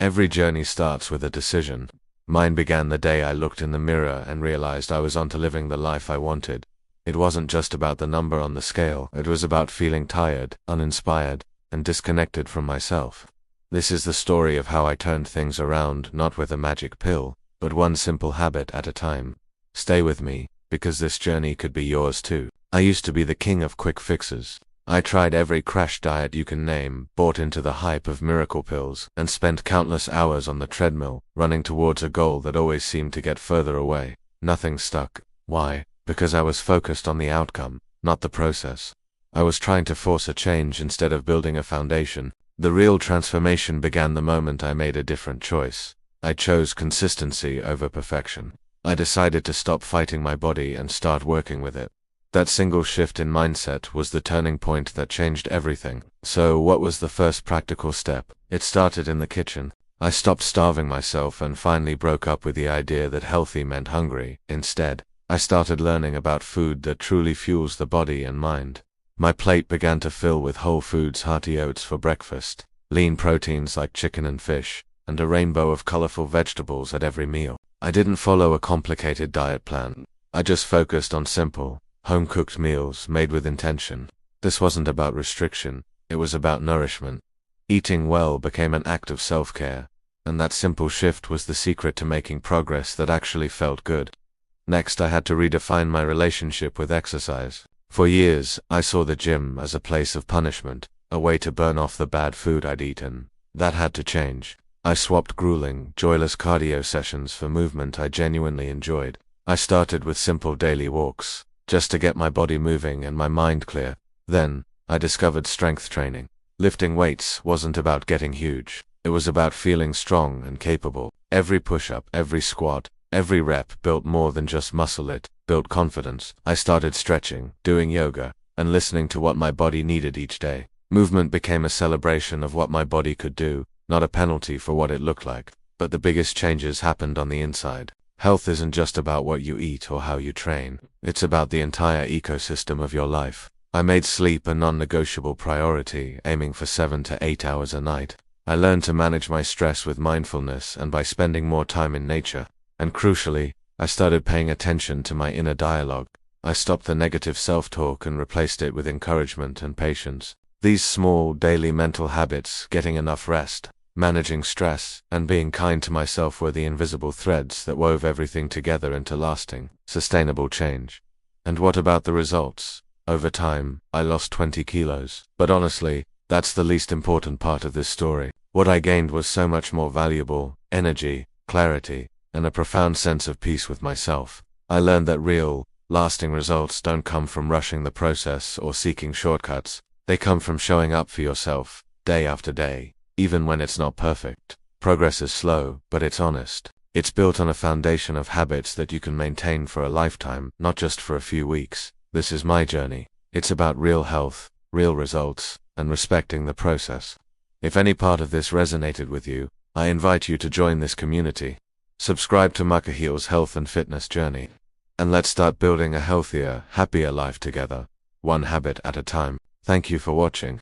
Every journey starts with a decision. Mine began the day I looked in the mirror and realized I was onto living the life I wanted. It wasn't just about the number on the scale, it was about feeling tired, uninspired, and disconnected from myself. This is the story of how I turned things around, not with a magic pill, but one simple habit at a time. Stay with me, because this journey could be yours too. I used to be the king of quick fixes. I tried every crash diet you can name, bought into the hype of miracle pills, and spent countless hours on the treadmill, running towards a goal that always seemed to get further away. Nothing stuck. Why? Because I was focused on the outcome, not the process. I was trying to force a change instead of building a foundation. The real transformation began the moment I made a different choice. I chose consistency over perfection. I decided to stop fighting my body and start working with it. That single shift in mindset was the turning point that changed everything. So what was the first practical step? It started in the kitchen. I stopped starving myself and finally broke up with the idea that healthy meant hungry. Instead, I started learning about food that truly fuels the body and mind. My plate began to fill with whole foods, hearty oats for breakfast, lean proteins like chicken and fish, and a rainbow of colorful vegetables at every meal. I didn't follow a complicated diet plan. I just focused on simple, home-cooked meals made with intention. This wasn't about restriction, it was about nourishment. Eating well became an act of self-care, and that simple shift was the secret to making progress that actually felt good. Next, I had to redefine my relationship with exercise. For years, I saw the gym as a place of punishment, a way to burn off the bad food I'd eaten. That had to change. I swapped grueling, joyless cardio sessions for movement I genuinely enjoyed. I started with simple daily walks, just to get my body moving and my mind clear. Then, I discovered strength training. Lifting weights wasn't about getting huge. It was about feeling strong and capable. Every push-up, every squat, every rep built more than just muscle, it built confidence. I started stretching, doing yoga, and listening to what my body needed each day. Movement became a celebration of what my body could do, not a penalty for what it looked like. But the biggest changes happened on the inside. Health isn't just about what you eat or how you train. It's about the entire ecosystem of your life. I made sleep a non-negotiable priority, aiming for 7 to 8 hours a night. I learned to manage my stress with mindfulness and by spending more time in nature. And crucially, I started paying attention to my inner dialogue. I stopped the negative self-talk and replaced it with encouragement and patience. These small, daily mental habits, getting enough rest, managing stress, and being kind to myself were the invisible threads that wove everything together into lasting, sustainable change. And what about the results? Over time, I lost 20 kilos. But honestly, that's the least important part of this story. What I gained was so much more valuable: energy, clarity, and a profound sense of peace with myself. I learned that real, lasting results don't come from rushing the process or seeking shortcuts. They come from showing up for yourself, day after day, even when it's not perfect. Progress is slow, but it's honest. It's built on a foundation of habits that you can maintain for a lifetime, not just for a few weeks. This is my journey. It's about real health, real results, and respecting the process. If any part of this resonated with you, I invite you to join this community. Subscribe to Makahil's health and fitness journey. And let's start building a healthier, happier life together, one habit at a time. Thank you for watching.